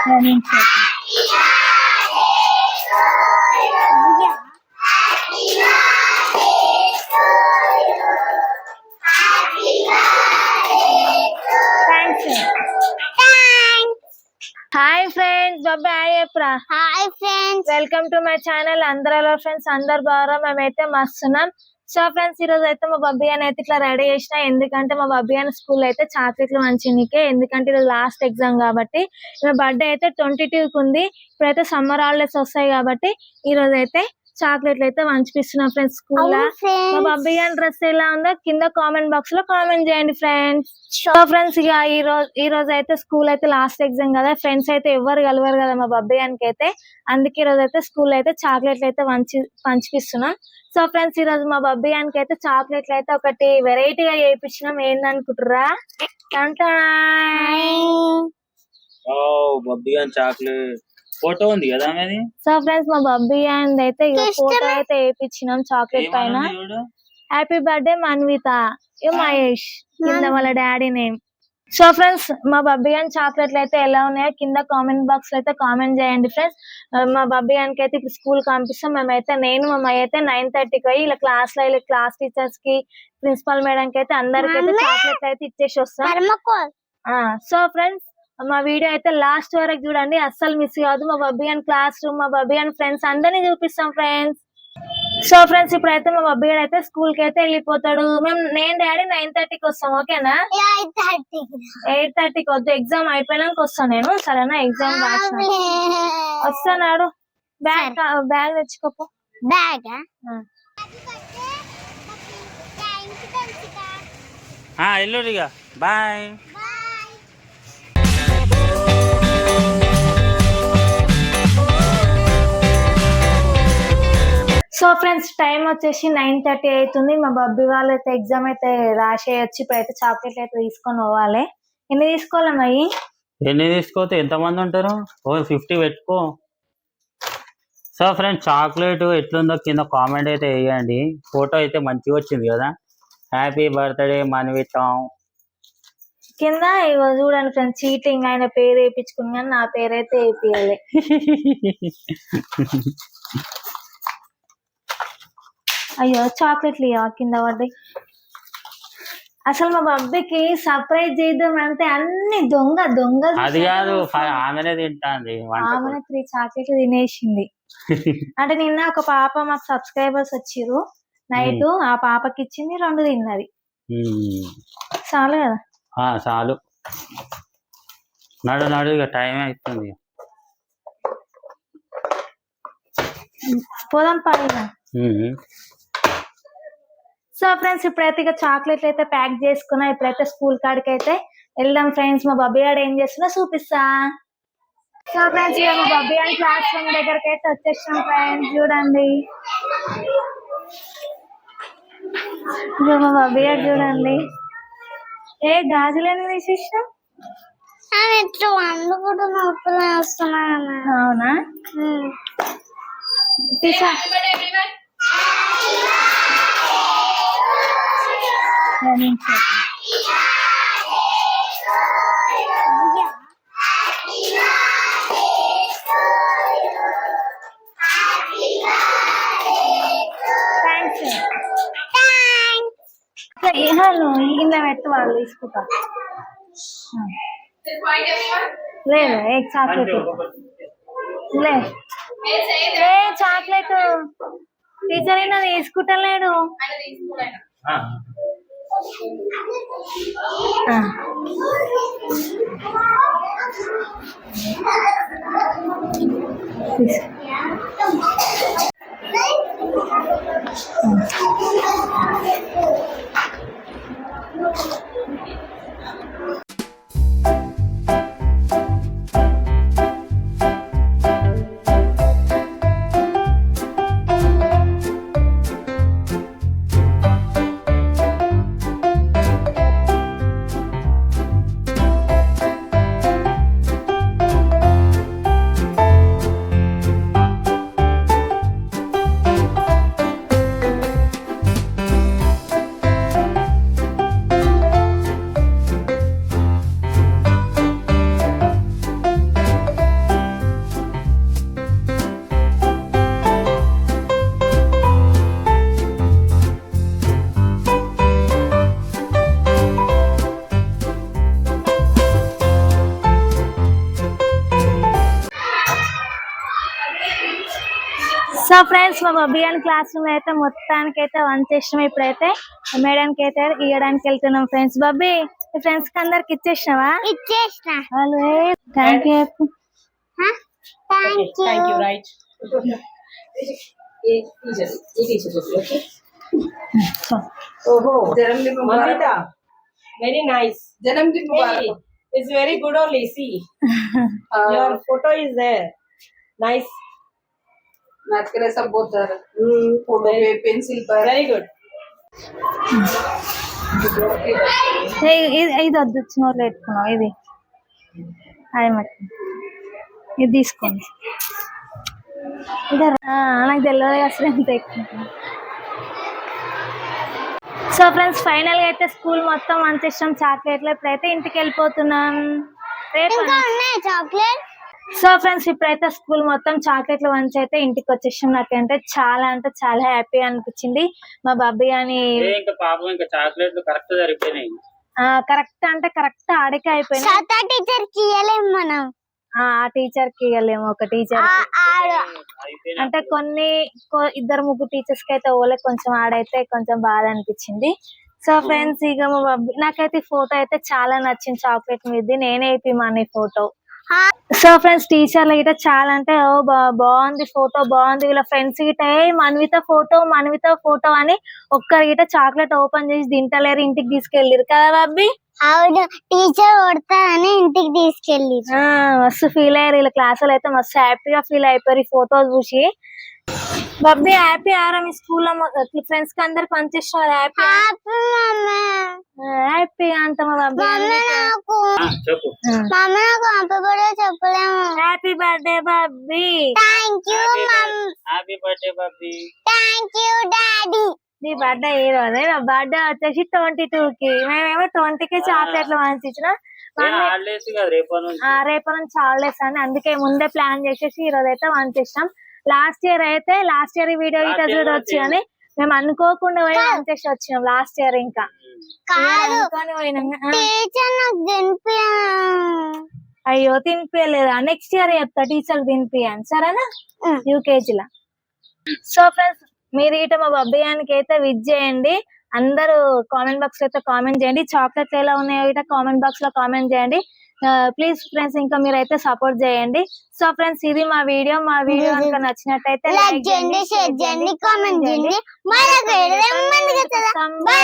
Running check. Thanks. Hi friends, Bye Epra. Hi friends. Welcome to my channel. అందరూ friends అందరు బాగా మేమైతే మస్తున్నాం. So friends ఈ రోజు అయితే మా బబ్బీ అని అయితే ఇట్లా రెడీ చేసిన, ఎందుకంటే మా బబ్బీ అని స్కూల్ అయితే చాక్లెట్లు మంచినికే, ఎందుకంటే ఇది లాస్ట్ ఎగ్జామ్ కాబట్టి. మా బర్త్డే అయితే 22కి ఉంది. ఇప్పుడైతే సమ్మర్ హాలిడేస్ వస్తాయి కాబట్టి ఈ రోజు అయితే చాక్లెట్లు అయితే పంచిపిస్తున్నాం ఫ్రెండ్స్ స్కూల్ లో. మా బబ్బీ అని డ్రెస్ ఎలా ఉందో కింద కామెంట్ బాక్స్ లో కామెంట్ చేయండి ఫ్రెండ్స్. సో ఫ్రెండ్స్ ఇక ఈ రోజు అయితే స్కూల్ అయితే లాస్ట్ ఎగ్జామ్ కదా, ఫ్రెండ్స్ అయితే ఎవరు కలవరు కదా మా బబ్బీ అనికి అయితే, అందుకే ఈ రోజు అయితే స్కూల్ అయితే చాక్లెట్లు అయితే పంచిపిస్తున్నాం. సో ఫ్రెండ్స్ ఈ రోజు మా బబ్బీ అనికి అయితే చాక్లెట్లు అయితే ఒకటి వెరైటీగా చేయించినాం. ఏందనుకుంటురా? చాక్లెట్ ఫోటో ఉంది కదా మీది. సో ఫ్రెండ్స్ మా బబ్బీ అండ్ అయితే ఫోటో అయితే వేయించినాం చాక్లెట్ పైన. హ్యాపీ బర్త్డే మన్విత, మహేష్ కింద వాళ్ళ డాడీ నేమ్. సో ఫ్రెండ్స్ మా బబ్బీ అండ్ చాక్లెట్లు అయితే ఎలా ఉన్నాయో కింద కామెంట్ బాక్స్ లో అయితే కామెంట్ చేయండి ఫ్రెండ్స్. మా బబ్బీ అనికి అయితే ఇప్పుడు స్కూల్ పంపిస్తాం. మేమైతే నేను మా అమ్మాయి అయితే 9:30కి పోయి ఇలా క్లాస్ టీచర్స్ కి ప్రిన్సిపల్ మేడం కి అయితే అందరికి అయితే చాక్లెట్లు అయితే ఇచ్చేసి వస్తాం. సో ఫ్రెండ్స్ మా వీడియో అయితే లాస్ట్ వరకు చూడండి, అస్సలు మిస్ కాదు. మా బబ్బీ అండ్ క్లాస్ రూమ్, మా బబ్బీ అండ్ ఫ్రెండ్స్ అందరినీ చూపిస్తాం ఫ్రెండ్స్. సో ఫ్రెండ్స్ ఇప్పుడైతే మా బబ్బీ అయితే స్కూల్ కి అయితే వెళ్ళిపోతాడు. నేను డాడీ 9:30కి వస్తాం, ఓకేనా? 8:30కి వద్దు, ఎగ్జామ్ అయిపోయినాక వస్తాను నేను, సరేనా? ఎగ్జామ్ రాసిన వస్తాడు. బ్యాగ్ తెచ్చుకోపో. బ్యాగ్ ఎల్లుడిగా బాయ్. సో ఫ్రెండ్స్ టైం వచ్చేసి 9:30 అవుతుంది. మా బబ్బీ వాళ్ళు అయితే ఎగ్జామ్ అయితే రాసేయచ్చు. ఇప్పుడైతే చాక్లెట్ అయితే తీసుకొని పోవాలి. ఎన్ని తీసుకోవాలమ్మాయి? ఎన్ని తీసుకోతే ఎంత మంది ఉంటారు? 50 పెట్టుకో. సో ఫ్రెండ్స్ చాక్లెట్ ఎట్లుందో కింద కామెంట్ అయితే వేయండి. ఫోటో అయితే మంచిగా వచ్చింది కదా. హ్యాపీ బర్త్డే మన్విత కింద ఇగో చూడండి ఫ్రెండ్స్, చీటింగ్. ఆయన పేరు వేయించుకుని కానీ నా పేరు అయితే వేపియాలి. అయ్యో చాక్లెట్లు కింద పడ్డాయి. అసలు మా బబ్బీకి సర్ప్రైజ్ చేద్దాం అంటే అన్ని దొంగ అది కాదు, ఆమెనే తింటాంది. ఆమె 3 చాక్లెట్లు తినేసింది. అంటే నిన్న ఒక పాప మాకు సబ్స్క్రైబర్స్ వచ్చిర్రు నైట్, ఆ పాపకి ఇచ్చింది, 2 తిన్నది. చాలు కదా? చాలు. నడు ఇక టైం అవుతుంది. పోదాం పైన. సో ఫ్రెండ్స్ ఇప్పుడైతే ఇక చాక్లెట్లు అయితే ప్యాక్ చేసుకున్నా. ఇప్పుడైతే స్కూల్ కాడికి అయితే వెళ్దాం ఫ్రెండ్స్. మా బబ్బీ ఆడ ఏం చేస్తున్నా చూపిస్తా. సో ఫ్రెండ్స్ ఇక మా బబ్బీ ఆడ క్లాస్ రూమ్ దగ్గరకి అయితే వచ్చేసాం ఫ్రెండ్స్. చూడండి ఇక మా బబ్బీ ఆడ చూడండి. గాజులని తీసేసిన. అవునా? తీసా. ఇంత పెట్టు, వాళ్ళు తీసుకుంటా. లేదు చాక్లెట్ చాక్లెట్ టీచర్ అయినా తీసుకుంటలేడు. సో ఫ్రెండ్స్ మా బబ్బియాన్ క్లాస్ రూమ్ అయితే మొత్తానికి అయితే వంచేసినాం. ఇప్పుడైతే మేడానికి అయితే ఇవ్వడానికి వెళ్తున్నాం ఫ్రెండ్స్. బబ్బీ మీ ఫ్రెండ్స్ కి అందరికి ఇచ్చేసినావా? ఇచ్చేసిన. Thank you. Thank you. right. Mamita, very nice. जन्मदिन Hey, it's very good only. See, your photo is there. Nice. Math के लिए सब बहुत फोटो पे पेंसिल पर Very good. ఇది వద్దు చిన్నోళ్ళు పెట్టుకున్నావు. ఇది హాయ్ మట్టి ఇది తీసుకోండి. నాకు తెలియదు అసలు ఎంత ఎక్కువ. సో ఫ్రెండ్స్ ఫైనల్ గా అయితే స్కూల్ మొత్తం అంతేస్తాం చాక్లెట్లు. ఇప్పుడైతే ఇంటికి వెళ్ళిపోతున్నాం. రేపు ఇంకా ఉన్నాయి చాక్లెట్. సో ఫ్రెండ్స్ ఇప్పుడైతే స్కూల్ మొత్తం చాక్లెట్లు వంచి అయితే ఇంటికి వచ్చేసాం. నాకంటే చాలా అంటే చాలా హ్యాపీగా అనిపించింది. మా బాబీ అని ఇంకా పాపం ఇంకా చాక్లెట్లు కరెక్ట్ సరిపోయినాయి. కరెక్ట్ అంటే కరెక్ట్ ఆడికే అయిపోయింది. సతా టీచర్ కి ఇయ్యలేం మనం. ఆ టీచర్ కి ఇవ్వలేము. ఒక టీచర్ అంటే కొన్ని ఇద్దరు ముగ్గురు టీచర్స్ కి అయితే ఓలే కొంచెం ఆడైతే కొంచెం బాధ అనిపించింది. సో ఫ్రెండ్స్ ఇక మా బాబీ నాకైతే ఫోటో అయితే చాలా నచ్చింది. చాక్లెట్ మీద నేనే వేపిమని ఫోటో. సో ఫ్రెండ్స్ టీచర్లు గిట్ట చాలా అంటే బాగుంది ఫోటో బాగుంది. వీళ్ళ ఫ్రెండ్స్ గిట్ట మన్విత ఫోటో అని ఒక్కరి గిట్ట చాక్లెట్ ఓపెన్ చేసి తింటలేరు, ఇంటికి తీసుకెళ్ళారు కదా బాబీ. అవును, టీచర్ కొడతారని ఇంటికి తీసుకెళ్ళి మస్తు ఫీల్ అయ్యారు. వీళ్ళ క్లాసులు అయితే మస్తు హ్యాపీగా ఫీల్ అయిపోయారు ఈ ఫోటో చూసి. బాబీ హ్యాపీ ఆరా మీ స్కూల్లో ఫ్రెండ్స్ కి అందరికి పనిచేస్తున్నారు? హ్యాపీ హ్యాపీ అంత మా బాబీ. నాకు చెప్పు. మమ్మీ నాకు హ్యాపీ బర్త్డే చెప్పలేము. Happy birthday Bobby. Thank you happy birthday Bobby. Thank you daddy. నీ బర్త్డే ఈ రోజే. నా బర్త్డే వచ్చేసి 22 కి. మేమేమో 20 కి చాక్లెట్లు పంపించిన. హాలిడేస్ కదా రేపటి నుంచి. రేపటి నుంచి హాలిడేస్ అని అందుకే ముందే ప్లాన్ చేసేసి ఈ రోజు అయితే పంపించాం. లాస్ట్ ఇయర్ వీడియో ఇట్లా చూడొచ్చు అని మేము అనుకోకుండా పోయి పంచేసి వచ్చినాం లాస్ట్ ఇయర్. ఇంకా కాదు అనుకోని పోయినాం. టీచర్ నాకు తినిపి. అయ్యో తినిపించలేదా? నెక్స్ట్ ఇయర్ చెప్తా టీచర్ తినిపియని సరేనా యూకేజీలో. సో ఫ్రెండ్స్ మీరు ఇట మా బబ్బియానికి అయితే విజ్ చేయండి. అందరూ కామెంట్ బాక్స్ లో అయితే కామెంట్ చేయండి. చాక్లెట్లు ఎలా ఉన్నాయో ఇట కామెంట్ బాక్స్ లో కామెంట్ చేయండి ప్లీజ్ ఫ్రెండ్స్. ఇంకా మీరైతే సపోర్ట్ చేయండి. సో ఫ్రెండ్స్ ఇది మా వీడియో కనుక నచ్చినట్టయితే లైక్ చేయండి, షేర్ చేయండి, కామెంట్ చేయండి. మరొక వీడియోలో ముందుకు వస్తాం. బై.